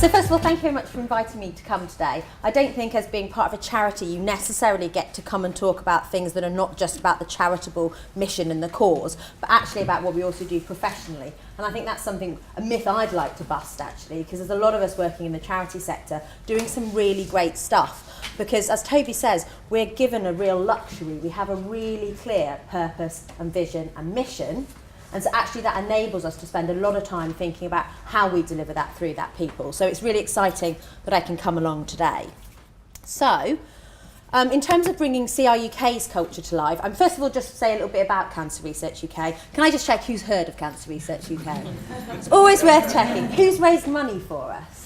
So first of all, thank you very much for inviting me to come today. I don't think as being part of a charity you necessarily get to come and talk about things that are not just about the charitable mission and the cause, but actually about what we also do professionally. And I think that's a myth I'd like to bust actually, because there's a lot of us working in the charity sector doing some really great stuff. Because as Toby says, we're given a real luxury. We have a really clear purpose and vision and mission. And so actually that enables us to spend a lot of time thinking about how we deliver that through that people. So it's really exciting that I can come along today. So, in terms of bringing CRUK's culture to life, I'm first of all just say a little bit about Cancer Research UK. Can I just check who's heard of Cancer Research UK? It's always worth checking. Who's raised money for us?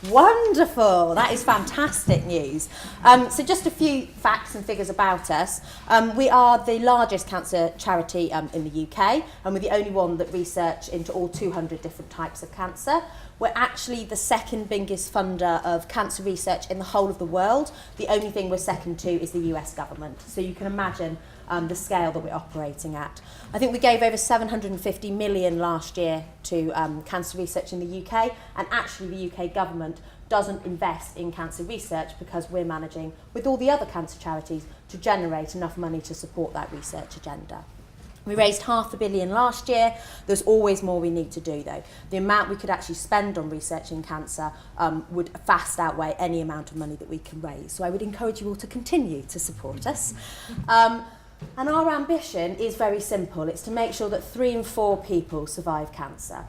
Wonderful, that is fantastic news. So just a few facts and figures about us. We are the largest cancer charity in the UK, and we're the only one that research into all 200 different types of cancer. We're actually the second biggest funder of cancer research in the whole of the world. The only thing we're second to is the US government. So you can imagine the scale that we're operating at. I think we gave over 750 million last year to cancer research in the UK, and actually the UK government doesn't invest in cancer research because we're managing, with all the other cancer charities, to generate enough money to support that research agenda. We raised £500 million last year. There's always more we need to do though. The amount we could actually spend on researching cancer would fast outweigh any amount of money that we can raise. So I would encourage you all to continue to support us. And our ambition is very simple. It's to make sure that 3 in 4 people survive cancer.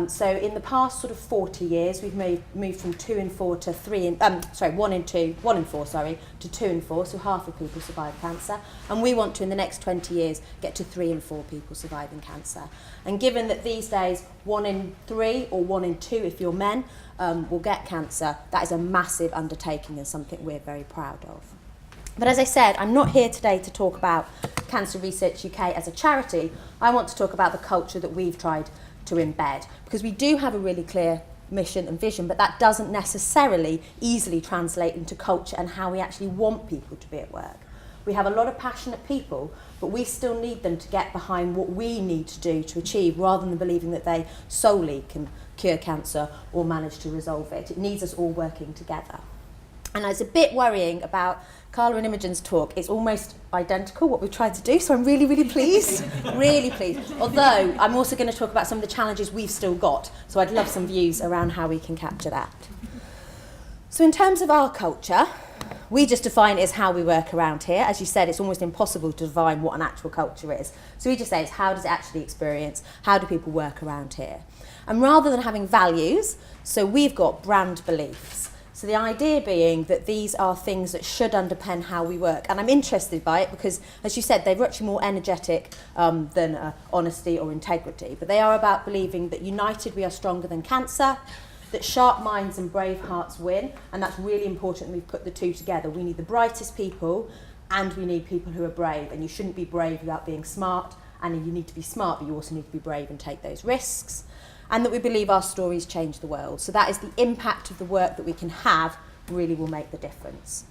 So in the past sort of 40 years, we've moved from 2 in 4 to 1 in 4, to 2 in 4, so half of people survive cancer. And we want to, in the next 20 years, get to 3 in 4 people surviving cancer. And given that these days 1 in 3 or 1 in 2, if you're men, will get cancer, that is a massive undertaking and something we're very proud of. But as I said, I'm not here today to talk about Cancer Research UK as a charity. I want to talk about the culture that we've tried to embed, because we do have a really clear mission and vision, but that doesn't necessarily easily translate into culture and how we actually want people to be at work. We have a lot of passionate people, but we still need them to get behind what we need to do to achieve, rather than believing that they solely can cure cancer or manage to resolve it. It needs us all working together. And it's a bit worrying about Carla and Imogen's talk. It's almost identical what we've tried to do, so I'm really, really pleased. Really pleased. Although I'm also going to talk about some of the challenges we've still got, so I'd love some views around how we can capture that. So in terms of our culture, we just define it as how we work around here. As you said, it's almost impossible to define what an actual culture is. So we just say it's how does it actually experience, how do people work around here? And rather than having values, so we've got brand beliefs. So the idea being that these are things that should underpin how we work. And I'm interested by it because, as you said, they're actually more energetic than honesty or integrity. But they are about believing that united we are stronger than cancer, that sharp minds and brave hearts win. And that's really important we've put the two together. We need the brightest people and we need people who are brave. And you shouldn't be brave without being smart. And you need to be smart, but you also need to be brave and take those risks. And that we believe our stories change the world. So that is the impact of the work that we can have really will make the difference.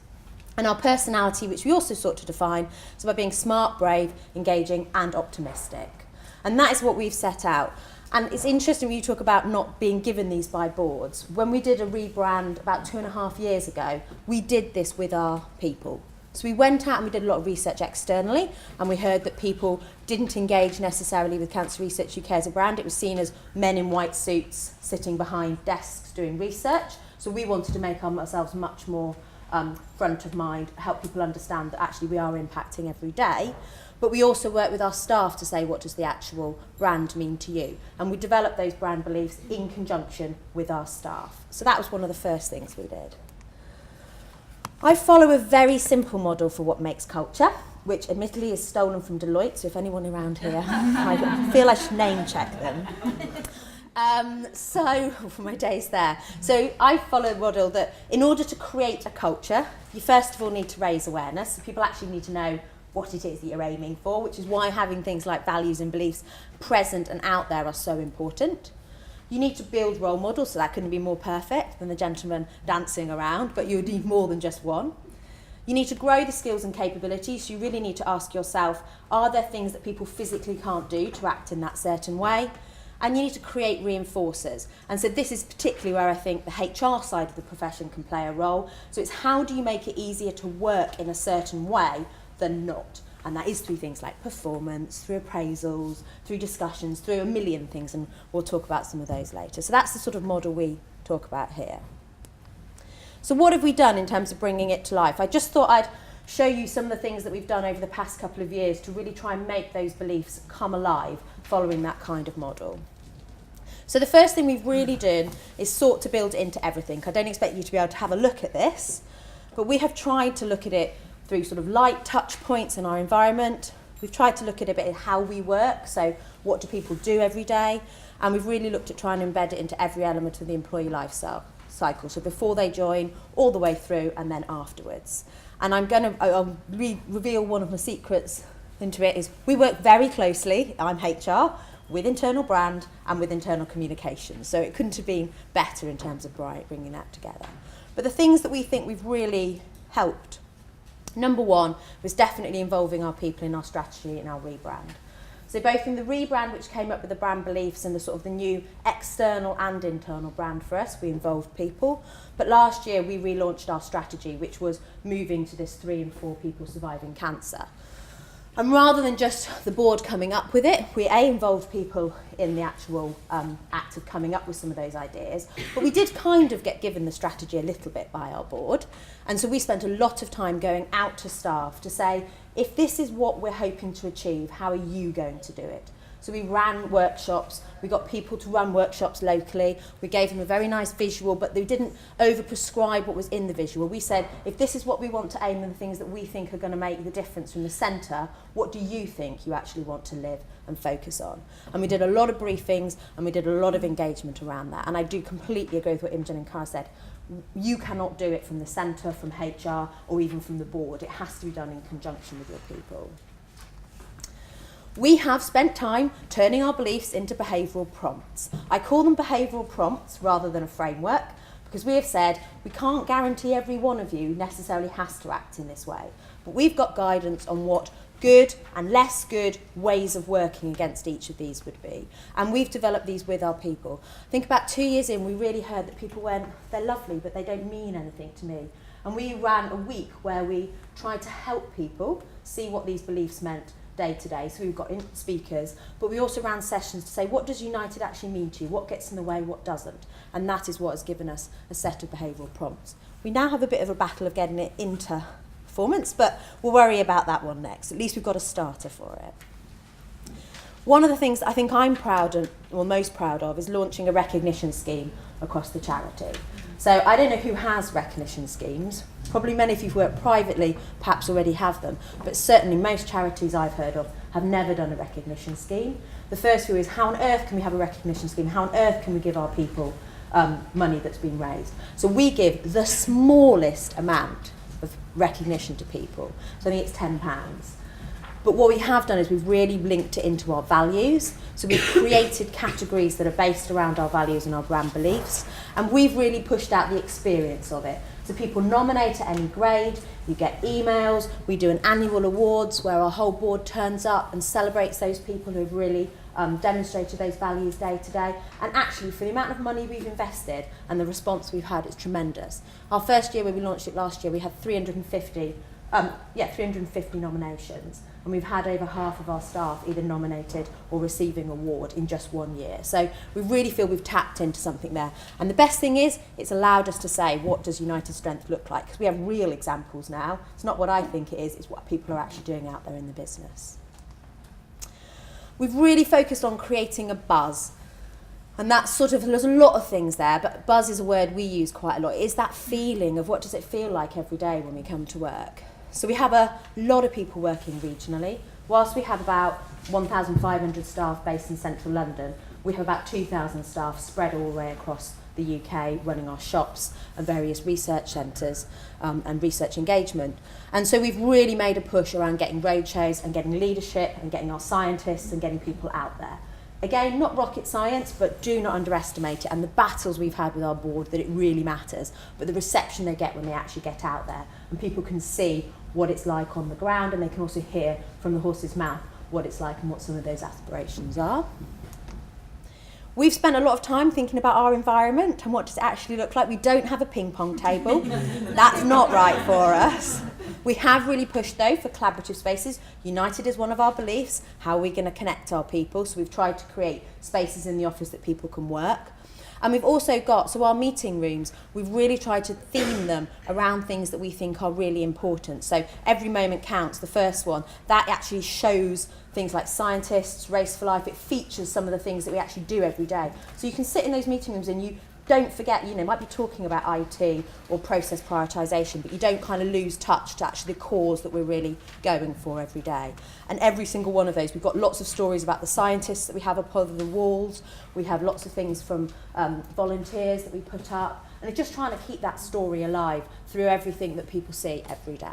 And our personality, which we also sought to define, is about being smart, brave, engaging and optimistic. And that is what we've set out. And it's interesting when you talk about not being given these by boards. When we did a rebrand about 2.5 years ago, we did this with our people. So we went out and we did a lot of research externally, and we heard that people didn't engage necessarily with Cancer Research UK as a brand. It was seen as men in white suits sitting behind desks doing research. So we wanted to make ourselves much more front of mind, help people understand that actually we are impacting every day. But we also work with our staff to say, what does the actual brand mean to you? And we developed those brand beliefs in conjunction with our staff. So that was one of the first things we did. I follow a very simple model for what makes culture, which admittedly is stolen from Deloitte, so if anyone around here, I feel I should name check them. For my days there. So I follow a model that in order to create a culture, you first of all need to raise awareness. So people actually need to know what it is that you're aiming for, which is why having things like values and beliefs present and out there are so important. You need to build role models, so that couldn't be more perfect than the gentleman dancing around, but you would need more than just one. You need to grow the skills and capabilities, so you really need to ask yourself, are there things that people physically can't do to act in that certain way? and you need to create reinforcers. And so this is particularly where I think the HR side of the profession can play a role. So it's how do you make it easier to work in a certain way than not? And that is through things like performance, through appraisals, through discussions, through a million things, and we'll talk about some of those later. So that's the sort of model we talk about here. So what have we done in terms of bringing it to life? I just thought I'd show you some of the things that we've done over the past couple of years to really try and make those beliefs come alive following that kind of model. So the first thing we've really done is sought to build it into everything. I don't expect you to be able to have a look at this, but we have tried to look at it through sort of light touch points in our environment. We've tried to look at a bit of how we work, so what do people do every day, and we've really looked at trying to embed it into every element of the employee life cycle, so before they join, all the way through, and then afterwards. And I'll reveal one of my secrets into it is we work very closely, I'm HR, with internal brand and with internal communications, so it couldn't have been better in terms of bringing that together. But the things that we think we've really helped, number one was definitely involving our people in our strategy and our rebrand. So both in the rebrand, which came up with the brand beliefs and the sort of the new external and internal brand for us, we involved people. But last year we relaunched our strategy, which was moving to this 3 in 4 people surviving cancer. And rather than just the board coming up with it, we involved people in the actual act of coming up with some of those ideas. But we did kind of get given the strategy a little bit by our board. And so we spent a lot of time going out to staff to say, if this is what we're hoping to achieve, how are you going to do it? So we ran workshops, we got people to run workshops locally, we gave them a very nice visual, but they didn't over-prescribe what was in the visual. We said, if this is what we want to aim and the things that we think are going to make the difference from the centre, what do you think you actually want to live and focus on? And we did a lot of briefings and we did a lot of engagement around that. And I do completely agree with what Imogen and Cara said. You cannot do it from the centre, from HR, or even from the board. It has to be done in conjunction with your people. We have spent time turning our beliefs into behavioural prompts. I call them behavioural prompts rather than a framework because we have said we can't guarantee every one of you necessarily has to act in this way. But we've got guidance on what good and less good ways of working against each of these would be. And we've developed these with our people. I think about 2 years in, we really heard that people went, they're lovely, but they don't mean anything to me. And we ran a week where we tried to help people see what these beliefs meant day to day. So we've got speakers, but we also ran sessions to say, what does united actually mean to you? What gets in the way, what doesn't? And that is what has given us a set of behavioural prompts. We now have a bit of a battle of getting it into performance, but we'll worry about that one next. At least we've got a starter for it. One of the things that I think I'm most proud of is launching a recognition scheme across the charity. So I don't know who has recognition schemes. Probably many of you who work privately perhaps already have them, but certainly most charities I've heard of have never done a recognition scheme. The first view is how on earth can we have a recognition scheme? How on earth can we give our people money that's been raised? So we give the smallest amount of recognition to people. So I think it's £10. But what we have done is we've really linked it into our values. So we've created categories that are based around our values and our brand beliefs. And we've really pushed out the experience of it. So people nominate at any grade, you get emails, we do an annual awards where our whole board turns up and celebrates those people who have really demonstrated those values day to day. And actually, for the amount of money we've invested and the response we've had, it's tremendous. Our first year when we launched it last year, we had 350 nominations. And we've had over half of our staff either nominated or receiving award in just 1 year. So we really feel we've tapped into something there. And the best thing is, it's allowed us to say, what does United Strength look like? Because we have real examples now. It's not what I think it is, it's what people are actually doing out there in the business. We've really focused on creating a buzz. And that's sort of, there's a lot of things there, but buzz is a word we use quite a lot. It is that feeling of what does it feel like every day when we come to work. So we have a lot of people working regionally. Whilst we have about 1,500 staff based in central London, we have about 2,000 staff spread all the way across the UK running our shops and various research centres and research engagement. And so we've really made a push around getting roadshows and getting leadership and getting our scientists and getting people out there. Again, not rocket science, but do not underestimate it, and the battles we've had with our board, that it really matters, but the reception they get when they actually get out there, and people can see what it's like on the ground, and they can also hear from the horse's mouth what it's like and what some of those aspirations are. We've spent a lot of time thinking about our environment and what does it actually look like. We don't have a ping pong table. That's not right for us. We have really pushed, though, for collaborative spaces. United is one of our beliefs. How are we going to connect our people? So we've tried to create spaces in the office that people can work. And we've also got, so our meeting rooms, we've really tried to theme them around things that we think are really important. So Every Moment Counts, the first one, that actually shows things like scientists, Race for Life. It features some of the things that we actually do every day. So you can sit in those meeting rooms and you don't forget, might be talking about IT or process prioritisation, but you don't kind of lose touch to actually the cause that we're really going for every day. And every single one of those, we've got lots of stories about the scientists that we have up over the walls. We have lots of things from volunteers that we put up. And it's just trying to keep that story alive through everything that people see every day.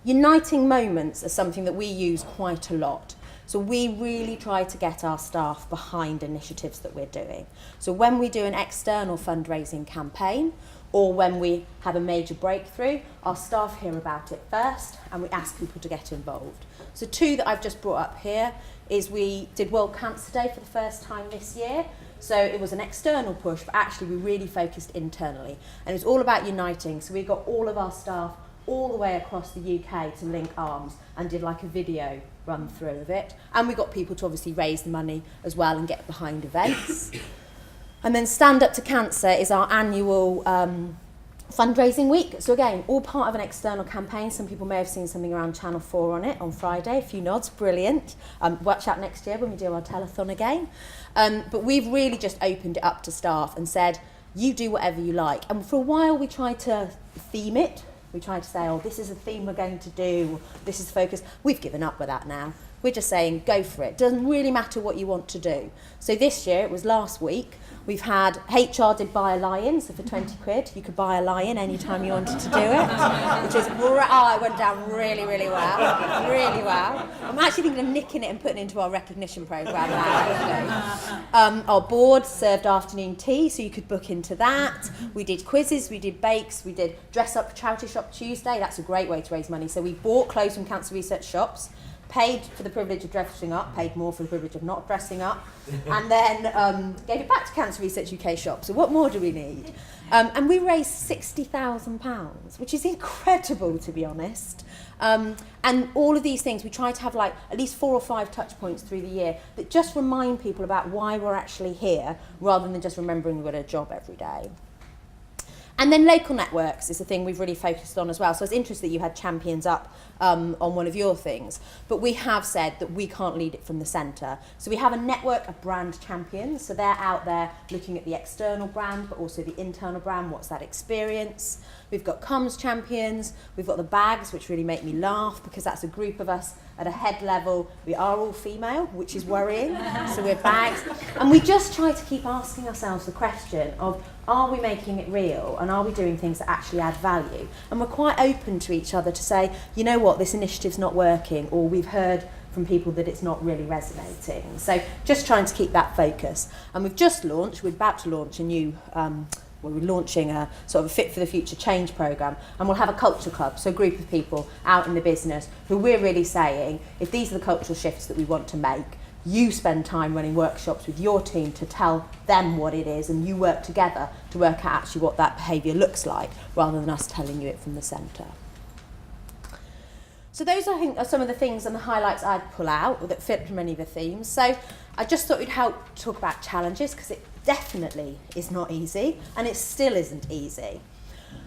Uniting moments are something that we use quite a lot. So we really try to get our staff behind initiatives that we're doing. So when we do an external fundraising campaign or when we have a major breakthrough, our staff hear about it first and we ask people to get involved. So 2 that I've just brought up here is we did World Cancer Day for the first time this year. So it was an external push, but actually we really focused internally. And it was all about uniting. So we got all of our staff all the way across the UK to link arms and did like a video run through of it. And we got people to obviously raise the money as well and get behind events. And then Stand Up to Cancer is our annual fundraising week. So again, all part of an external campaign. Some people may have seen something around Channel 4 on it on Friday. A few nods, brilliant. Watch out next year when we do our telethon again. But we've really just opened it up to staff and said, you do whatever you like. And for a while we tried to theme it. We tried to say, this is a theme we're going to do, this is focus. We've given up with that now. We're just saying, go for it. Doesn't really matter what you want to do. So this year, it was last week, we've had, HR did buy a lion, so for 20 quid, you could buy a lion anytime you wanted to do it, which is, it went down really, really well, really well. I'm actually thinking of nicking it and putting it into our recognition programme now. Our board served afternoon tea, so you could book into that. We did quizzes, we did bakes, we did dress up for Charity Shop Tuesday. That's a great way to raise money. So we bought clothes from cancer research shops, paid for the privilege of dressing up, paid more for the privilege of not dressing up, and then gave it back to Cancer Research UK shop. So what more do we need? And we raised £60,000, which is incredible, to be honest. And all of these things, we try to have like at least 4 or 5 touch points through the year that just remind people about why we're actually here, rather than just remembering we've got a job every day. And then local networks is a thing we've really focused on as well. So I was interested that you had champions up on one of your things. But we have said that we can't lead it from the centre. So we have a network of brand champions. So they're out there looking at the external brand, but also the internal brand. What's that experience? We've got comms champions. We've got the bags, which really make me laugh because that's a group of us at a head level. We are all female, which is worrying. So we're bags. And we just try to keep asking ourselves the question of, are we making it real and are we doing things that actually add value? And we're quite open to each other to say, you know what, this initiative's not working, or we've heard from people that it's not really resonating. So just trying to keep that focus. And we're about to launch a new, we're launching a sort of a Fit for the Future change programme, and we'll have a culture club, so a group of people out in the business who we're really saying, if these are the cultural shifts that we want to make, you spend time running workshops with your team to tell them what it is, and you work together to work out actually what that behaviour looks like, rather than us telling you it from the centre. So those, I think, are some of the things and the highlights I'd pull out that fit from any of the themes. So I just thought we'd help talk about challenges, because it definitely is not easy, and it still isn't easy.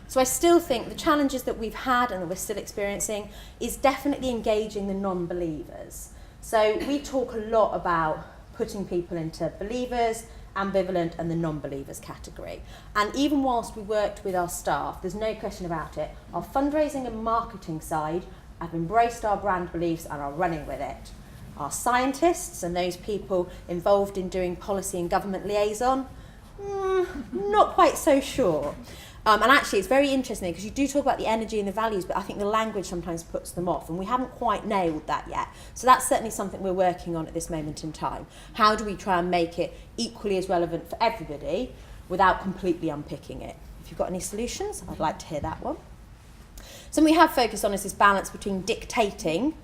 So I still think the challenges that we've had and that we're still experiencing is definitely engaging the non-believers. So we talk a lot about putting people into believers, ambivalent and the non-believers category. And even whilst we worked with our staff, there's no question about it, our fundraising and marketing side have embraced our brand beliefs and are running with it. Our scientists and those people involved in doing policy and government liaison, not quite so sure. And actually it's very interesting because you do talk about the energy and the values, but I think the language sometimes puts them off, and we haven't quite nailed that yet. So that's certainly something we're working on at this moment in time. How do we try and make it equally as relevant for everybody without completely unpicking it? If you've got any solutions, I'd like to hear that one. So we have focused on is this balance between dictating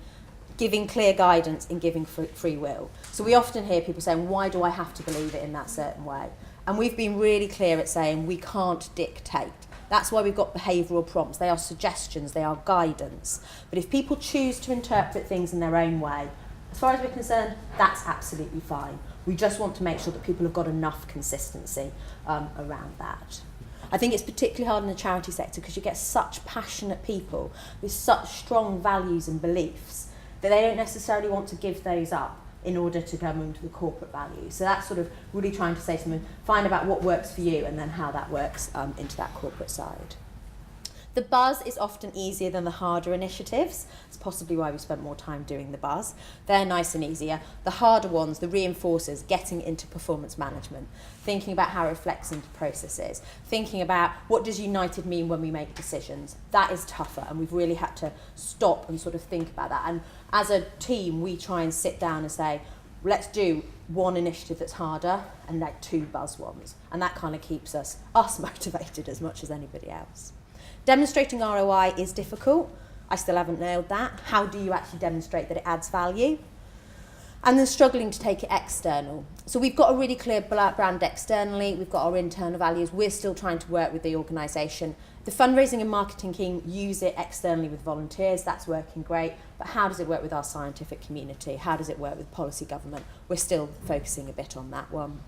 giving clear guidance and giving free will. So we often hear people saying, why do I have to believe it in that certain way? And we've been really clear at saying we can't dictate. That's why we've got behavioural prompts. They are suggestions, they are guidance. But if people choose to interpret things in their own way, as far as we're concerned, that's absolutely fine. We just want to make sure that people have got enough consistency around that. I think it's particularly hard in the charity sector because you get such passionate people with such strong values and beliefs that they don't necessarily want to give those up in order to come into the corporate value. So that's sort of really trying to say to them, find about what works for you and then how that works into that corporate side. The buzz is often easier than the harder initiatives. It's possibly why we spent more time doing the buzz. They're nice and easier. The harder ones, the reinforcers, getting into performance management, thinking about how it reflects into processes, thinking about what does united mean when we make decisions. That is tougher, and we've really had to stop and sort of think about that. And as a team, we try and sit down and say, let's do one initiative that's harder and like 2 buzz ones. And that kind of keeps us motivated as much as anybody else. Demonstrating ROI is difficult. I still haven't nailed that. How do you actually demonstrate that it adds value? And then struggling to take it external. So we've got a really clear brand externally. We've got our internal values. We're still trying to work with the organisation. The fundraising and marketing team use it externally with volunteers. That's working great. But how does it work with our scientific community? How does it work with policy government? We're still focusing a bit on that one.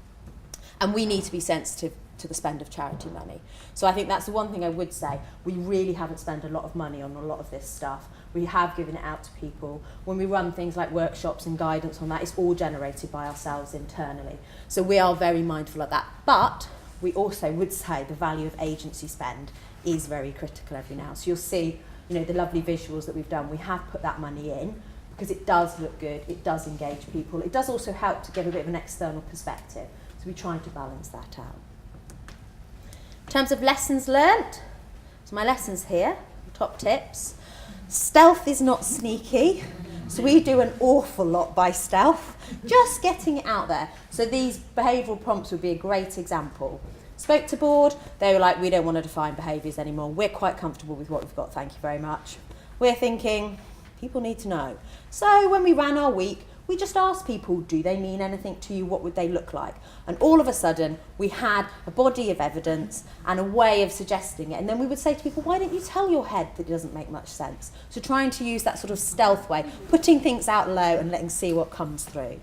And we need to be sensitive to the spend of charity money. So I think that's the one thing I would say. We really haven't spent a lot of money on a lot of this stuff. We have given it out to people. When we run things like workshops and guidance on that, it's all generated by ourselves internally. So we are very mindful of that. But we also would say the value of agency spend is very critical every now. So you'll see, the lovely visuals that we've done. We have put that money in because it does look good. It does engage people. It does also help to give a bit of an external perspective. So we're trying to balance that out. In terms of lessons learnt, so my lessons here, top tips. Stealth is not sneaky, so we do an awful lot by stealth, just getting it out there. So these behavioural prompts would be a great example. Spoke to board, they were like, we don't want to define behaviours anymore. We're quite comfortable with what we've got, thank you very much. We're thinking, people need to know. So when we ran our week, we just asked people, do they mean anything to you? What would they look like? And all of a sudden, we had a body of evidence and a way of suggesting it. And then we would say to people, why don't you tell your head that it doesn't make much sense? So trying to use that sort of stealth way, putting things out low and letting see what comes through.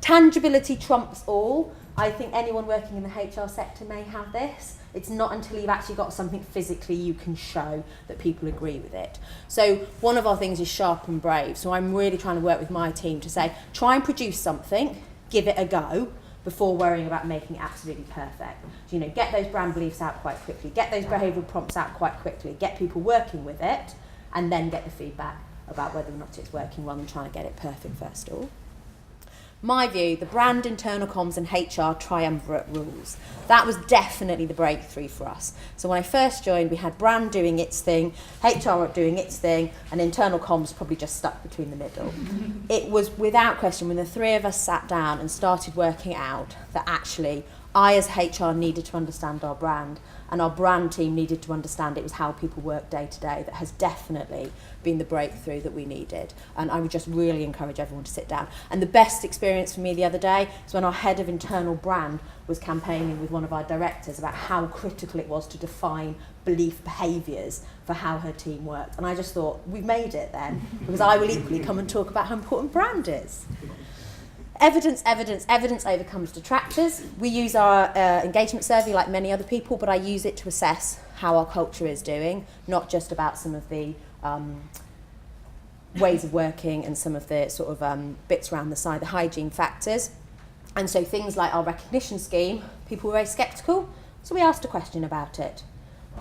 Tangibility trumps all. I think anyone working in the HR sector may have this. It's not until you've actually got something physically you can show that people agree with it. So one of our things is sharp and brave. So I'm really trying to work with my team to say, try and produce something, give it a go, before worrying about making it absolutely perfect. So, get those brand beliefs out quite quickly, get those behavioural prompts out quite quickly, get people working with it, and then get the feedback about whether or not it's working rather than trying to get it perfect first of all. My view, the brand, internal comms and HR triumvirate rules. That was definitely the breakthrough for us. So when I first joined, we had brand doing its thing, HR doing its thing, and internal comms probably just stuck between the middle. It was without question when the 3 of us sat down and started working out that actually I as HR needed to understand our brand and our brand team needed to understand it was how people work day to day. That has definitely been the breakthrough that we needed. And I would just really encourage everyone to sit down. And the best experience for me the other day is when our head of internal brand was campaigning with one of our directors about how critical it was to define belief behaviours for how her team worked. And I just thought, we've made it then, because I will equally come and talk about how important brand is. Evidence overcomes detractors. We use our engagement survey like many other people, but I use it to assess how our culture is doing, not just about some of the ways of working and some of the sort of bits around the side, the hygiene factors. And so things like our recognition scheme, people were very sceptical, so we asked a question about it.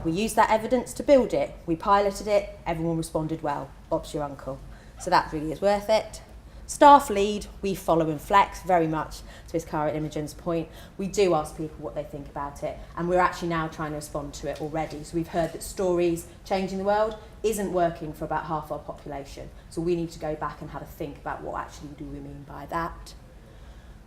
We used that evidence to build it. We piloted it, everyone responded well. Bob's your uncle. So that really is worth it. Staff lead, we follow and flex very much to Miss Cara Imogen's point. We do ask people what they think about it, and we're actually now trying to respond to it already. So we've heard that stories changing the world isn't working for about half our population. So we need to go back and have a think about what actually do we mean by that.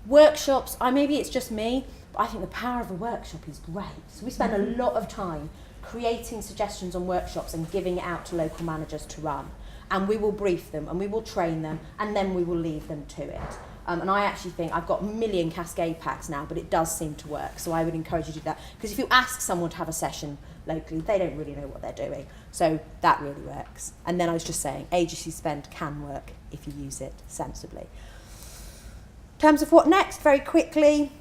Workshops, maybe it's just me, but I think the power of a workshop is great. So we spend a lot of time creating suggestions on workshops and giving it out to local managers to run. and we will brief them and we will train them and then we will leave them to it. And I actually think I've got a million Cascade packs now, but it does seem to work. So I would encourage you to do that. Because if you ask someone to have a session locally, they don't really know what they're doing. So that really works. And then I was just saying, agency spend can work if you use it sensibly. In terms of what next, very quickly,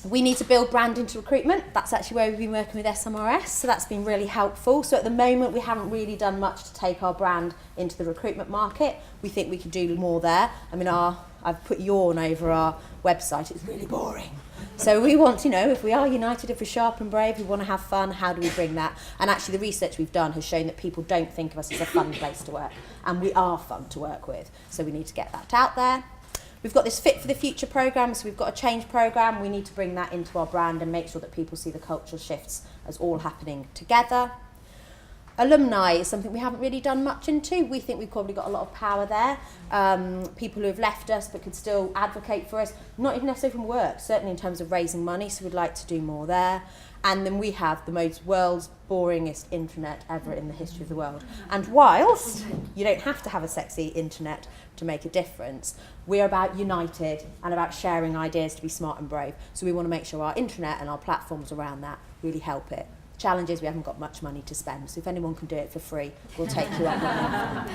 we need to build brand into recruitment. That's actually where we've been working with SMRS, so that's been really helpful. So at the moment, we haven't really done much to take our brand into the recruitment market. We think we could do more there. I mean, I've put yawn over our website. It's really boring. So we want to know, if we are united, if we're sharp and brave, we want to have fun, how do we bring that? And actually the research we've done has shown that people don't think of us as a fun place to work. And we are fun to work with. So we need to get that out there. We've got this Fit for the Future programme, so we've got a change programme. We need to bring that into our brand and make sure that people see the cultural shifts as all happening together. Alumni is something we haven't really done much into. We think we've probably got a lot of power there. People who have left us but could still advocate for us, not even necessarily from work, certainly in terms of raising money, so we'd like to do more there. And then we have the world's boringest internet ever in the history of the world. And whilst you don't have to have a sexy internet to make a difference, we're about united and about sharing ideas to be smart and brave. So we want to make sure our internet and our platforms around that really help it. The challenge is we haven't got much money to spend, so if anyone can do it for free, we'll take you up on it.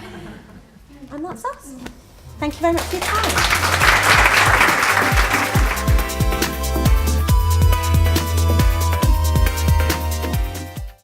And that's us. Thank you very much for your time.